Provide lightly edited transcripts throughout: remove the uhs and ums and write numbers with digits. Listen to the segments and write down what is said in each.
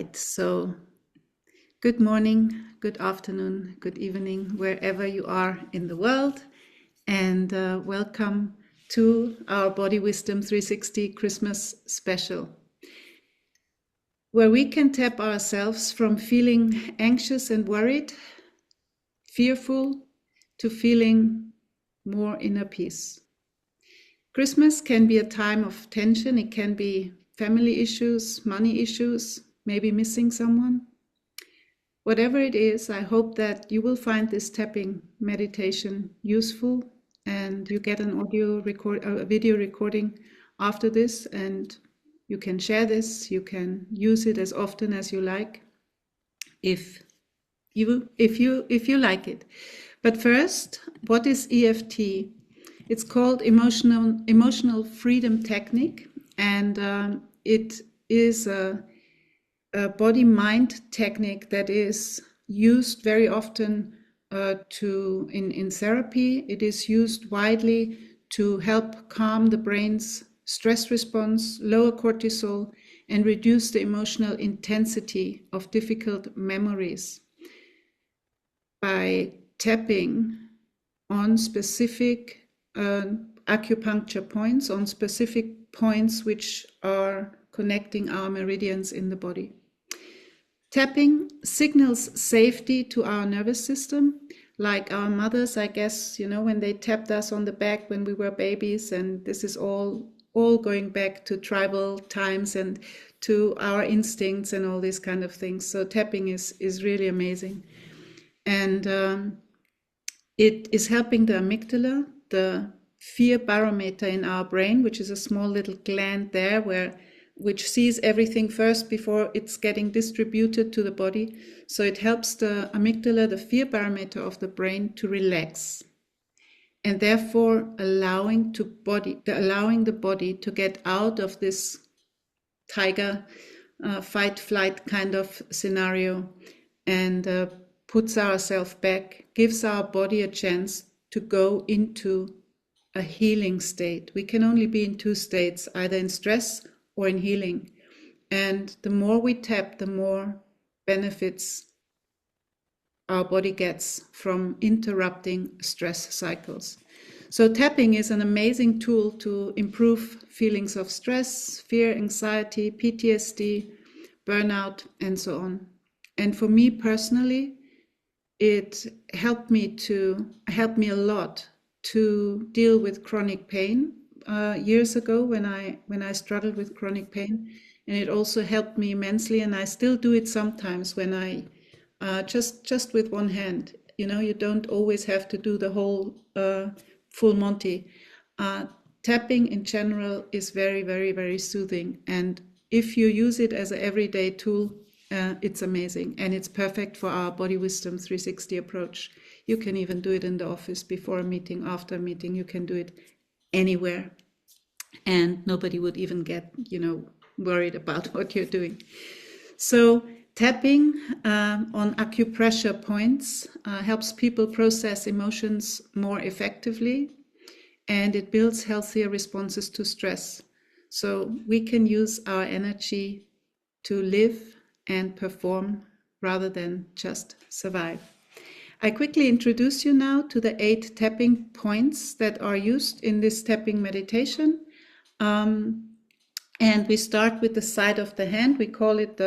right, so good morning, good afternoon, good evening, wherever you are in the world, and welcome to our Body Wisdom 360 Christmas special, where we can tap ourselves from feeling anxious and worried, fearful, to feeling more inner peace. Christmas can be a time of tension. It can be family issues, money issues, maybe missing someone. Whatever it is, I hope that you will find this tapping meditation useful and you get an a video recording after this, and you can share this. You can use it as often as you like if you like it. But first, what is EFT? It's called emotional freedom technique, and it is a body-mind technique that is used very often in therapy. It is used widely to help calm the brain's stress response, lower cortisol, and reduce the emotional intensity of difficult memories by tapping on specific acupuncture points, on specific points which are connecting our meridians in the body. Tapping signals safety to our nervous system, like our mothers, I guess, when they tapped us on the back when we were babies, and this is all going back to tribal times and to our instincts and all these kind of things. So tapping is really amazing. And it is helping the amygdala, the fear barometer in our brain, which is a small little gland there which sees everything first before it's getting distributed to the body. So it helps the amygdala, the fear barometer of the brain, to relax, and therefore allowing the body to get out of this tiger fight flight kind of scenario, and puts ourselves back, gives our body a chance to go into a healing state. We can only be in two states, either in stress or in healing. And the more we tap, the more benefits our body gets from interrupting stress cycles. So tapping is an amazing tool to improve feelings of stress, fear, anxiety, PTSD, burnout, and so on. And for me personally, it helped me a lot to deal with chronic pain years ago when I struggled with chronic pain, and it also helped me immensely. And I still do it sometimes when I just with one hand. You don't always have to do the whole full Monty. Tapping in general is very, very, very soothing, and if you use it as an everyday tool, it's amazing, and it's perfect for our Body Wisdom 360 approach. You can even do it in the office before a meeting, after a meeting. You can do it anywhere, and nobody would even get, worried about what you're doing. So tapping on acupressure points helps people process emotions more effectively, and it builds healthier responses to stress. So we can use our energy to live and perform rather than just survive. I quickly introduce you now to the 8 tapping points that are used in this tapping meditation. And we start with the side of the hand. We call it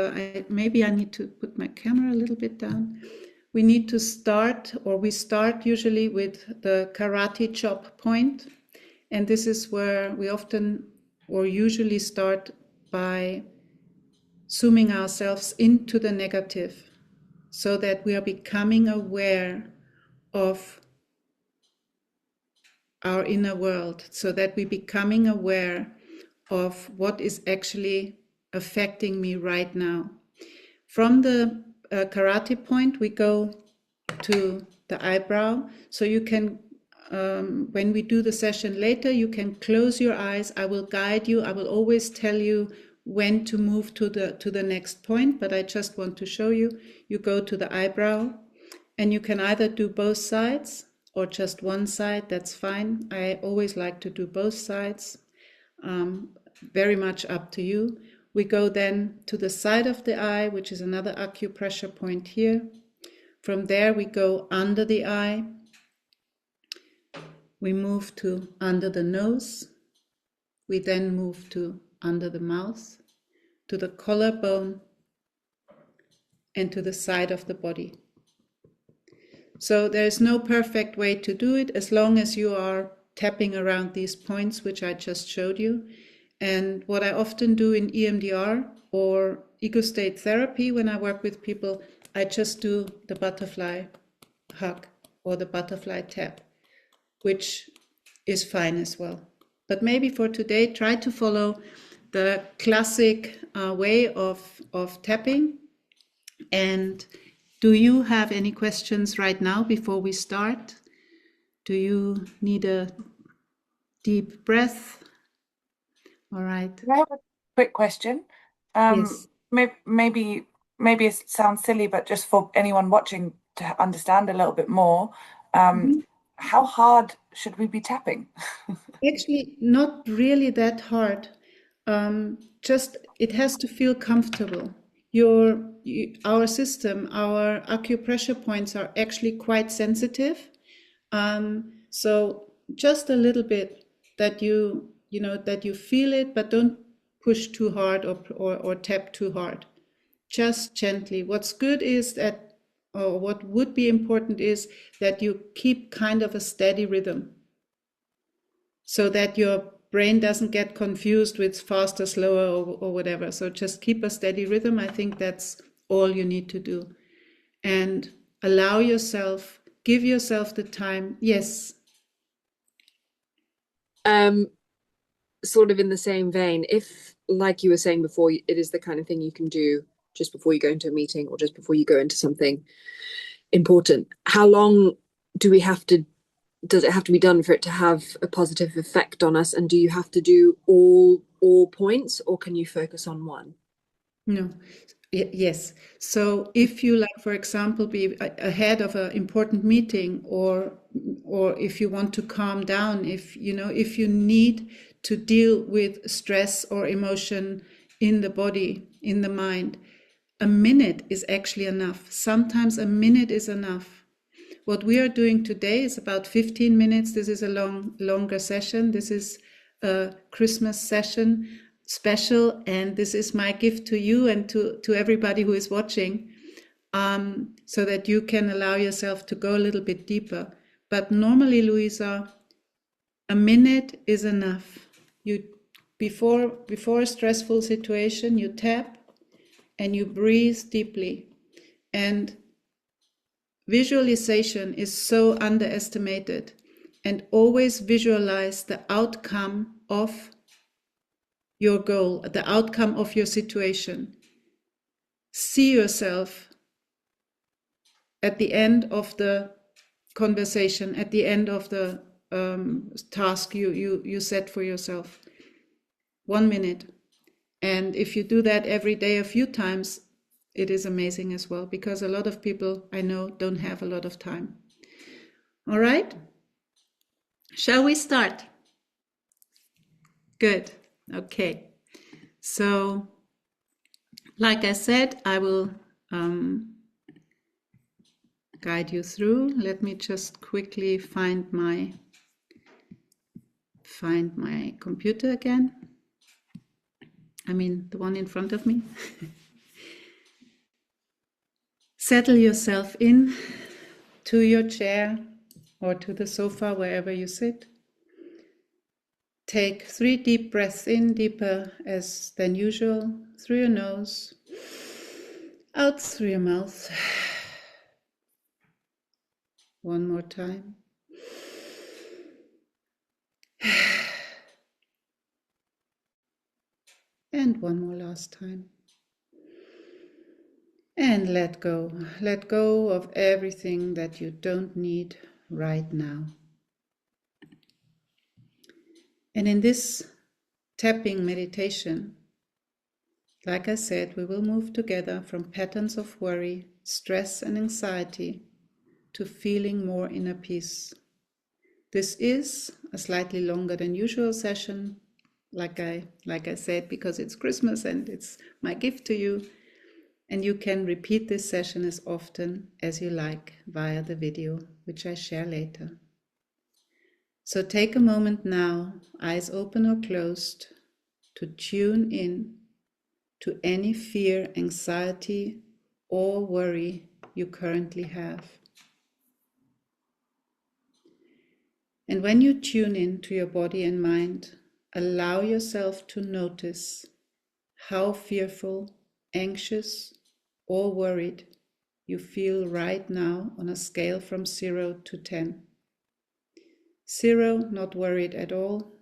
maybe I need to put my camera a little bit down. We start usually with the karate chop point. And this is where we often or usually start by zooming ourselves into the negative, so that we are becoming aware of our inner world, so that we're becoming aware of what is actually affecting me right now. From the karate point, we go to the eyebrow. So you can, when we do the session later, you can close your eyes. I will guide you. I will always tell you when to move to the next point, but I just want to show you. You go to the eyebrow, and you can either do both sides or just one side. That's fine. I always like to do both sides. Very much up to you. We go then to the side of the eye, which is another acupressure point here. From there, we go under the eye. We move to under the nose. We then move to under the mouth, to the collarbone, and to the side of the body. So there is no perfect way to do it, as long as you are tapping around these points, which I just showed you. And what I often do in EMDR or ego state therapy when I work with people, I just do the butterfly hug or the butterfly tap, which is fine as well. But maybe for today, try to follow the classic way of tapping. And do you have any questions right now before we start? Do you need a deep breath? All right. I have a quick question. Yes. Maybe it sounds silly, but just for anyone watching to understand a little bit more, how hard should we be tapping? Actually, not really that hard. Just it has to feel comfortable. Our system, our acupressure points are actually quite sensitive. So just a little bit that that you feel it, but don't push too hard or tap too hard. Just gently. What's good is that, or what would be important is that you keep kind of a steady rhythm, so that your brain doesn't get confused with faster, slower, or whatever. So just keep a steady rhythm. I think that's all you need to do. And allow yourself, give yourself the time. Yes. Sort of in the same vein, if, like you were saying before, it is the kind of thing you can do just before you go into a meeting or just before you go into something important, how long does it have to be done for it to have a positive effect on us? And do you have to do all points, or can you focus on one? No. Yes. So if you, like, for example, be ahead of an important meeting, or if you want to calm down, if you need to deal with stress or emotion in the body, in the mind, a minute is actually enough. Sometimes a minute is enough. What we are doing today is about 15 minutes. This is a longer session. This is a Christmas session special, and this is my gift to you and to everybody who is watching, so that you can allow yourself to go a little bit deeper. But normally, Louisa, a minute is enough. You before a stressful situation, you tap and you breathe deeply. And visualization is so underestimated. And always visualize the outcome of your goal, the outcome of your situation. See yourself at the end of the conversation, at the end of the task you set for yourself. 1 minute. And if you do that every day a few times, it is amazing as well, because a lot of people I know don't have a lot of time. All right? Shall we start? Good. Okay. So, like I said, I will guide you through. Let me just quickly find my computer again. I mean, the one in front of me. Settle yourself in to your chair or to the sofa, wherever you sit. Take 3 deep breaths in, deeper than usual, through your nose, out through your mouth. One more time. And one more last time. And let go. Let go of everything that you don't need right now. And in this tapping meditation, like I said, we will move together from patterns of worry, stress, and anxiety to feeling more inner peace. This is a slightly longer than usual session, like I said, because it's Christmas and it's my gift to you. And you can repeat this session as often as you like via the video, which I share later. So take a moment now, eyes open or closed, to tune in to any fear, anxiety, or worry you currently have. And when you tune in to your body and mind, allow yourself to notice how fearful, anxious, or worried you feel right now on a scale from 0 to 10. 0, not worried at all,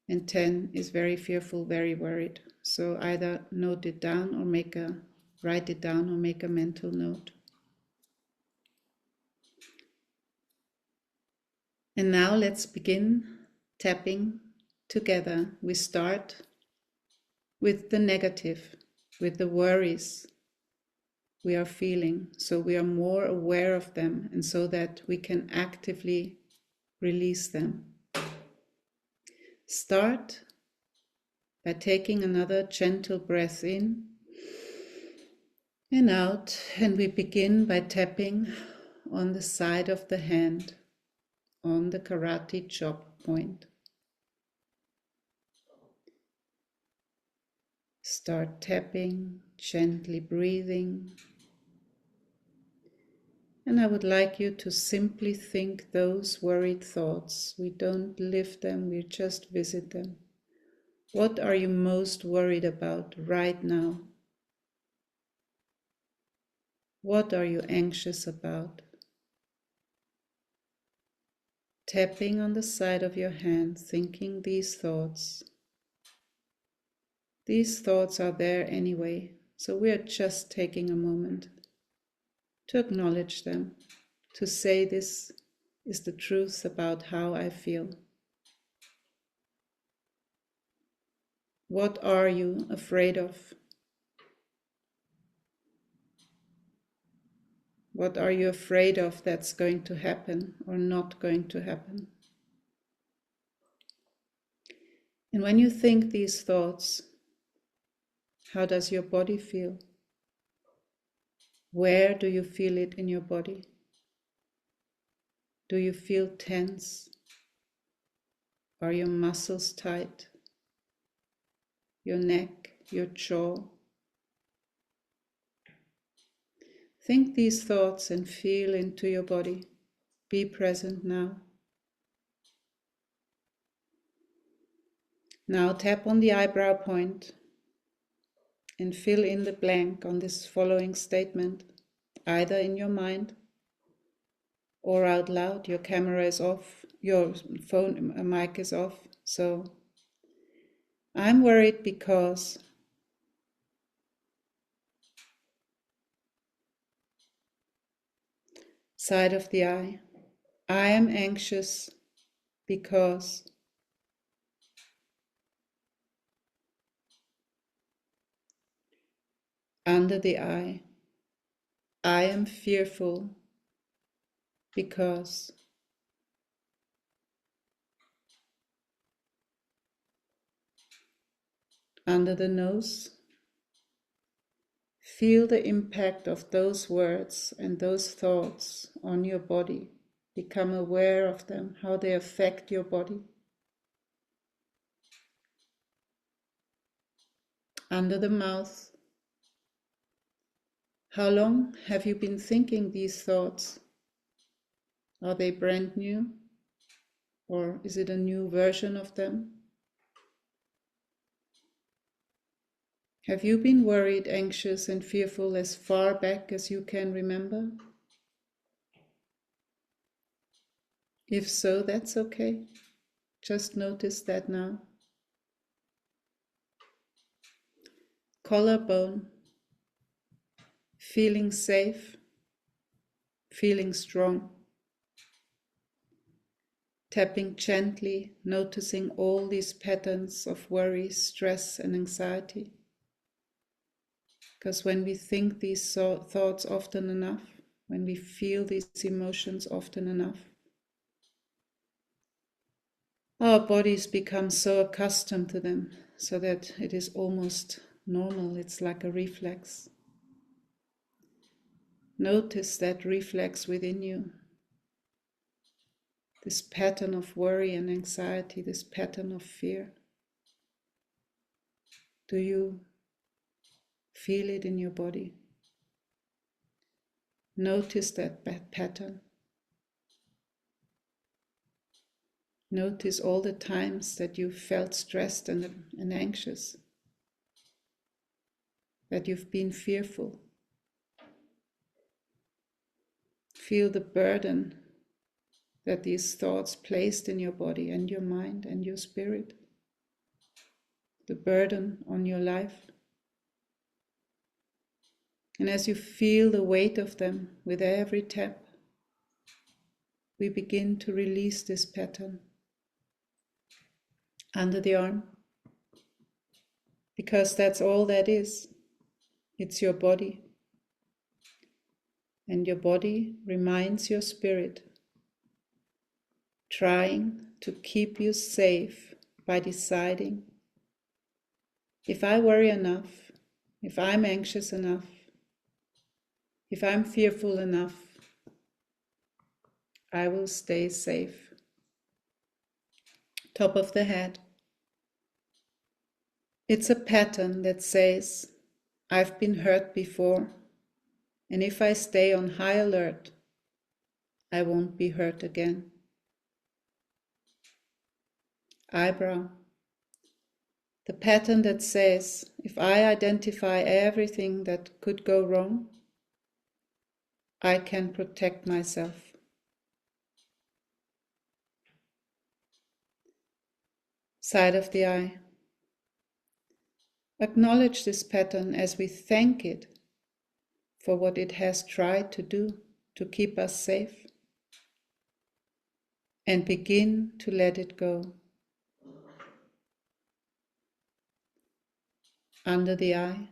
and 10 is very fearful, very worried. So either note it down or write it down or make a mental note. And now let's begin tapping together. We start with the negative, with the worries we are feeling, so we are more aware of them and so that we can actively release them. Start by taking another gentle breath in and out, and we begin by tapping on the side of the hand, on the karate chop point. Start tapping, gently breathing. And I would like you to simply think those worried thoughts. We don't live them, we just visit them. What are you most worried about right now? What are you anxious about? Tapping on the side of your hand, thinking these thoughts. These thoughts are there anyway, so we are just taking a moment to acknowledge them, to say this is the truth about how I feel. What are you afraid of? What are you afraid of that's going to happen or not going to happen? And when you think these thoughts, how does your body feel? Where do you feel it in your body? Do you feel tense? Are your muscles tight? Your neck, your jaw? Think these thoughts and feel into your body. Be present now. Now tap on the eyebrow point and fill in the blank on this following statement, either in your mind or out loud. Your camera is off, your phone mic is off. So, I'm worried because side of the eye. I am anxious because under the eye. I am fearful because under the nose. Feel the impact of those words and those thoughts on your body. Become aware of them, how they affect your body. Under the mouth. How long have you been thinking these thoughts? Are they brand new? Or is it a new version of them? Have you been worried, anxious, and fearful as far back as you can remember? If so, that's okay. Just notice that now. Collarbone. Feeling safe, feeling strong. Tapping gently, noticing all these patterns of worry, stress, and anxiety. Because when we think these thoughts often enough, when we feel these emotions often enough, our bodies become so accustomed to them so that it is almost normal. It's like a reflex. Notice that reflex within you. This pattern of worry and anxiety, this pattern of fear. Do you feel it in your body? Notice that pattern. Notice all the times that you felt stressed and anxious, that you've been fearful. Feel the burden that these thoughts placed in your body and your mind and your spirit. The burden on your life. And as you feel the weight of them with every tap, we begin to release this pattern under the arm, because that's all that is. It's your body. And your body reminds your spirit, trying to keep you safe by deciding, if I worry enough, if I'm anxious enough, if I'm fearful enough, I will stay safe. Top of the head. It's a pattern that says, I've been hurt before, and if I stay on high alert, I won't be hurt again. Eyebrow. The pattern that says, if I identify everything that could go wrong, I can protect myself. Side of the eye. Acknowledge this pattern as we thank it for what it has tried to do to keep us safe, and begin to let it go. Under the eye,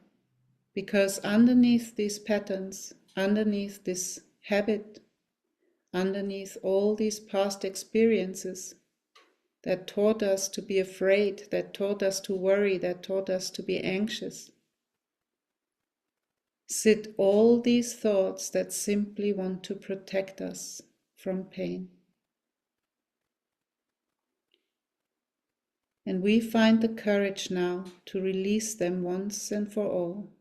because underneath these patterns, underneath this habit, underneath all these past experiences that taught us to be afraid, that taught us to worry, that taught us to be anxious, sit all these thoughts that simply want to protect us from pain. And we find the courage now to release them once and for all.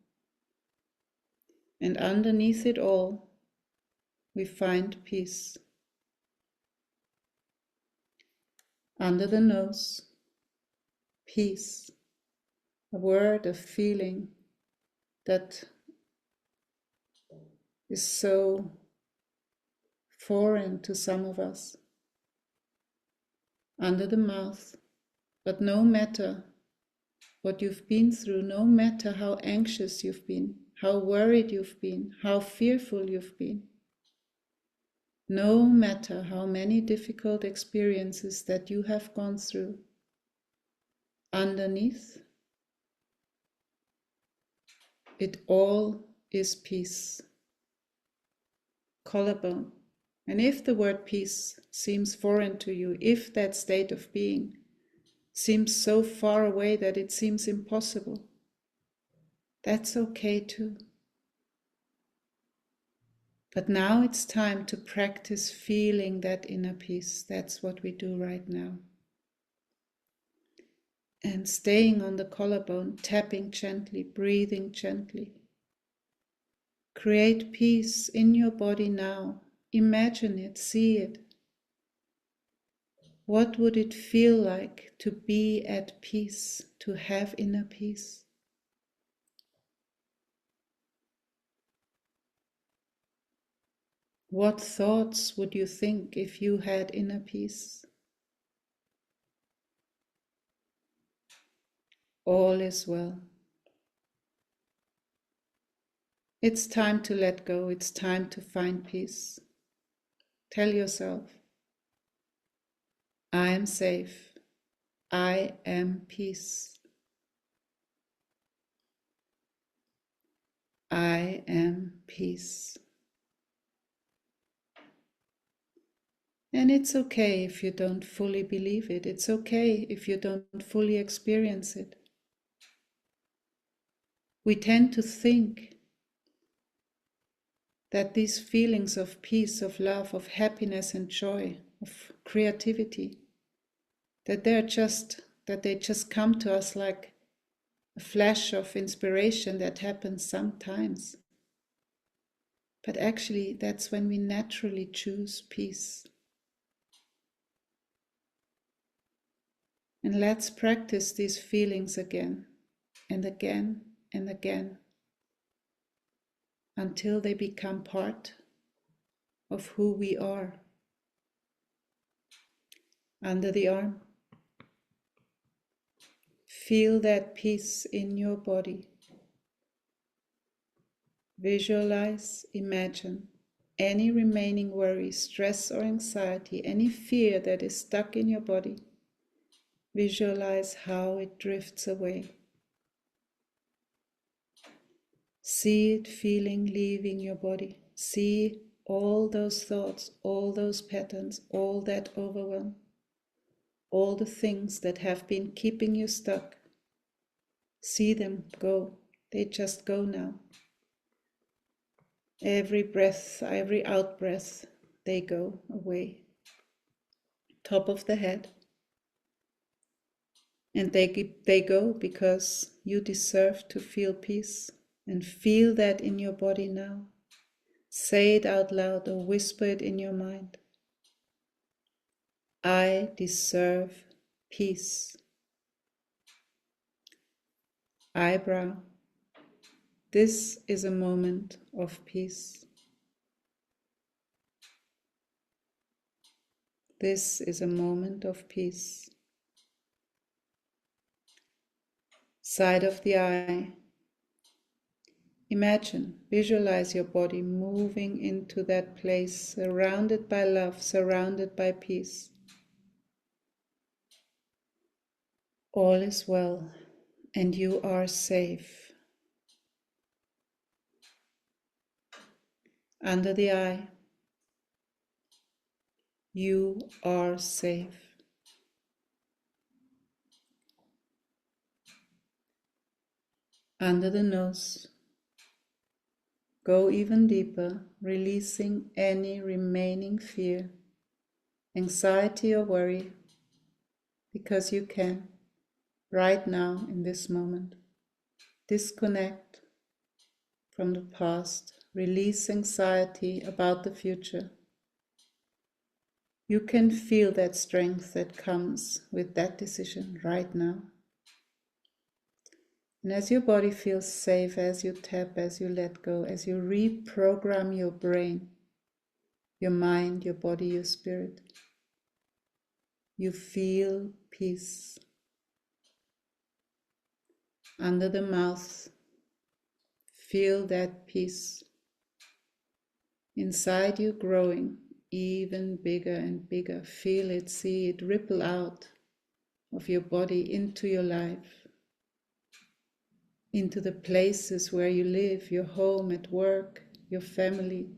And underneath it all, we find peace. Under the nose, peace, a word, a feeling that is so foreign to some of us. Under the mouth, but no matter what you've been through, no matter how anxious you've been, how worried you've been, how fearful you've been, no matter how many difficult experiences that you have gone through, underneath, it all is peace. Collarbone. And if the word peace seems foreign to you, if that state of being seems so far away that it seems impossible, that's okay too. But now it's time to practice feeling that inner peace. That's what we do right now. And staying on the collarbone, tapping gently, breathing gently. Create peace in your body now. Imagine it, see it. What would it feel like to be at peace, to have inner peace? What thoughts would you think if you had inner peace? All is well. It's time to let go. It's time to find peace. Tell yourself, I am safe. I am peace. I am peace. And it's okay if you don't fully believe it. It's okay if you don't fully experience it. We tend to think that these feelings of peace, of love, of happiness and joy, of creativity, that they just come to us like a flash of inspiration that happens sometimes. But actually, that's when we naturally choose peace. And let's practice these feelings again and again and again until they become part of who we are. Under the arm. Feel that peace in your body. Visualize, imagine any remaining worry, stress or anxiety, any fear that is stuck in your body. Visualize how it drifts away. See it feeling leaving your body. See all those thoughts, all those patterns, all that overwhelm, all the things that have been keeping you stuck. See them go. They just go now. Every breath, every out breath, they go away. Top of the head. And they go because you deserve to feel peace. And feel that in your body now. Say it out loud or whisper it in your mind. I deserve peace. Eyebrow. This is a moment of peace. This is a moment of peace. Side of the eye. Imagine, visualize your body moving into that place, surrounded by love, surrounded by peace. All is well, and you are safe. Under the eye, you are safe. Under the nose, go even deeper, releasing any remaining fear, anxiety or worry, because you can, right now in this moment. Disconnect from the past, release anxiety about the future. You can feel that strength that comes with that decision right now. And as your body feels safe, as you tap, as you let go, as you reprogram your brain, your mind, your body, your spirit, you feel peace. Under the mouth, feel that peace. Inside you growing even bigger and bigger. Feel it, see it ripple out of your body into your life, into the places where you live, your home, at work, your family,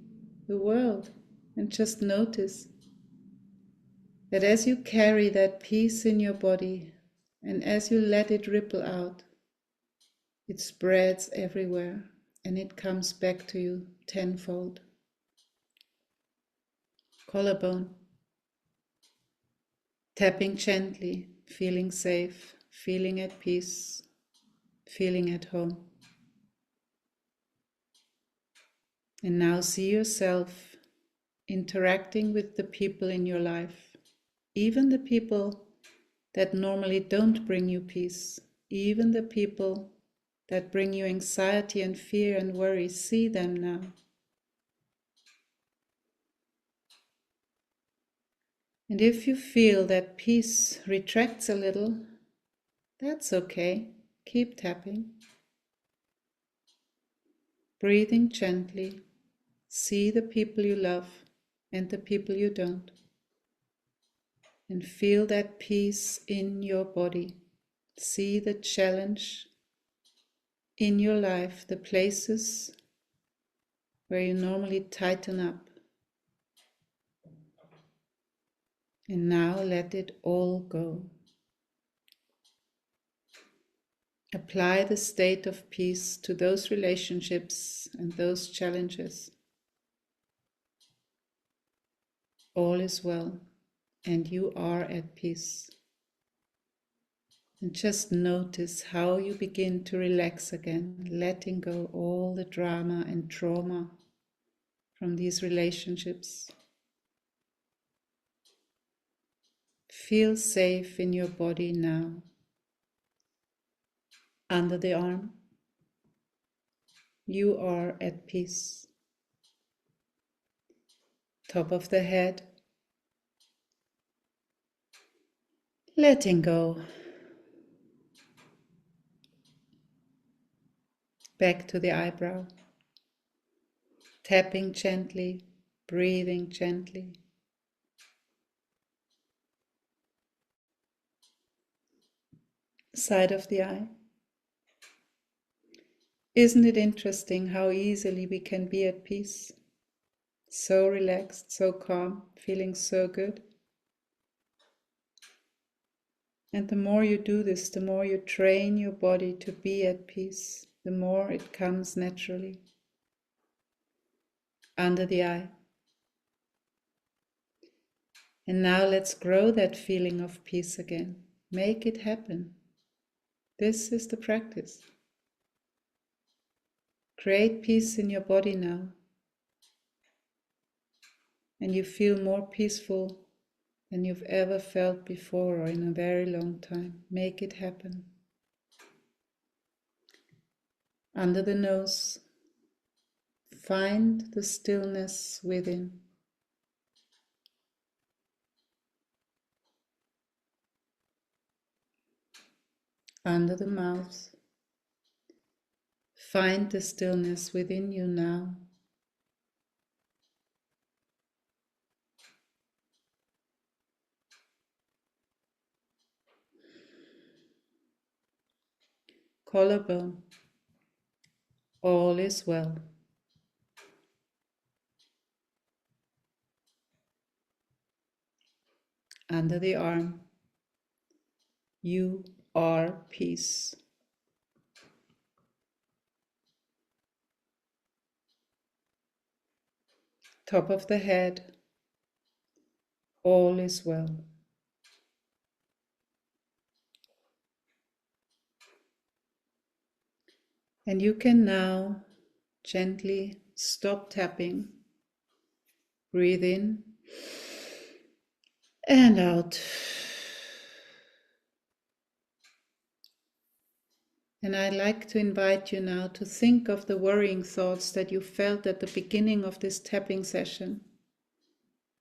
the world. And just notice that as you carry that peace in your body and as you let it ripple out, it spreads everywhere and it comes back to you tenfold. Collarbone. Tapping gently, feeling safe, feeling at peace, feeling at home. And now see yourself interacting with the people in your life, even the people that normally don't bring you peace, even the people that bring you anxiety and fear and worry. See them now. And if you feel that peace retracts a little, that's okay. Keep tapping. Breathing gently. See the people you love and the people you don't. And feel that peace in your body. See the challenge in your life, the places where you normally tighten up. And now let it all go. Apply the state of peace to those relationships and those challenges. All is well, and you are at peace. And just notice how you begin to relax again, letting go all the drama and trauma from these relationships. Feel safe in your body now. Under the arm, you are at peace. Top of the head, letting go. Back to the eyebrow, tapping gently, breathing gently. Side of the eye. Isn't it interesting how easily we can be at peace? So relaxed, so calm, feeling so good. And the more you do this, the more you train your body to be at peace, the more it comes naturally. Under the eye. And now let's grow that feeling of peace again. Make it happen. This is the practice. Create peace in your body now. And you feel more peaceful than you've ever felt before or in a very long time. Make it happen. Under the nose, find the stillness within. Under the mouth, find the stillness within you now. Collarbone, all is well. Under the arm, you are peace. Top of the head, all is well. And you can now gently stop tapping. Breathe in and out. And I'd like to invite you now to think of the worrying thoughts that you felt at the beginning of this tapping session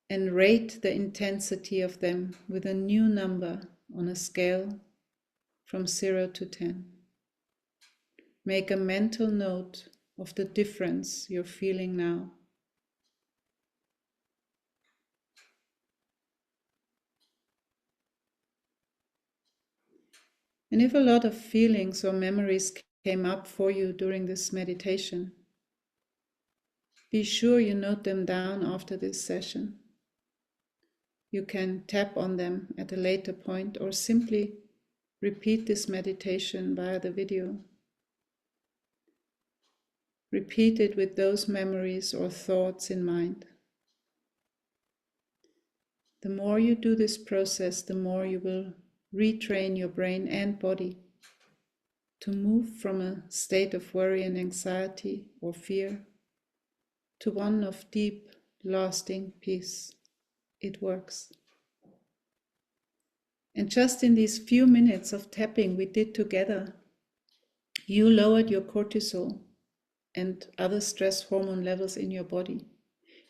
and rate the intensity of them with a new number on a scale from 0 to 10. Make a mental note of the difference you're feeling now. And if a lot of feelings or memories came up for you during this meditation, be sure you note them down after this session. You can tap on them at a later point or simply repeat this meditation via the video. Repeat it with those memories or thoughts in mind. The more you do this process, the more you will retrain your brain and body to move from a state of worry and anxiety or fear to one of deep, lasting peace. It works. And just in these few minutes of tapping we did together, you lowered your cortisol and other stress hormone levels in your body.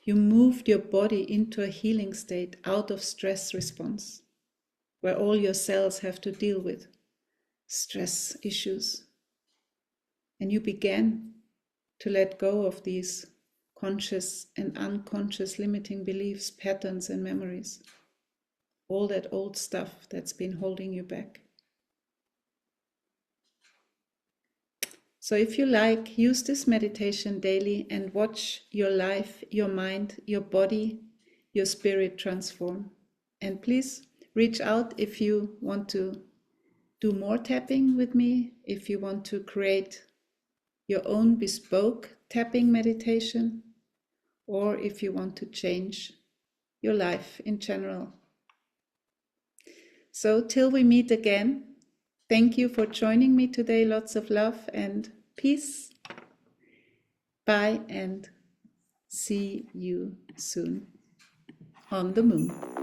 You moved your body into a healing state out of stress response, where all your cells have to deal with stress issues. And you began to let go of these conscious and unconscious limiting beliefs, patterns and memories. All that old stuff that's been holding you back. So if you like, use this meditation daily and watch your life, your mind, your body, your spirit transform. And please reach out if you want to do more tapping with me, if you want to create your own bespoke tapping meditation, or if you want to change your life in general. So till we meet again, thank you for joining me today. Lots of love and peace. Bye, and see you soon on the moon.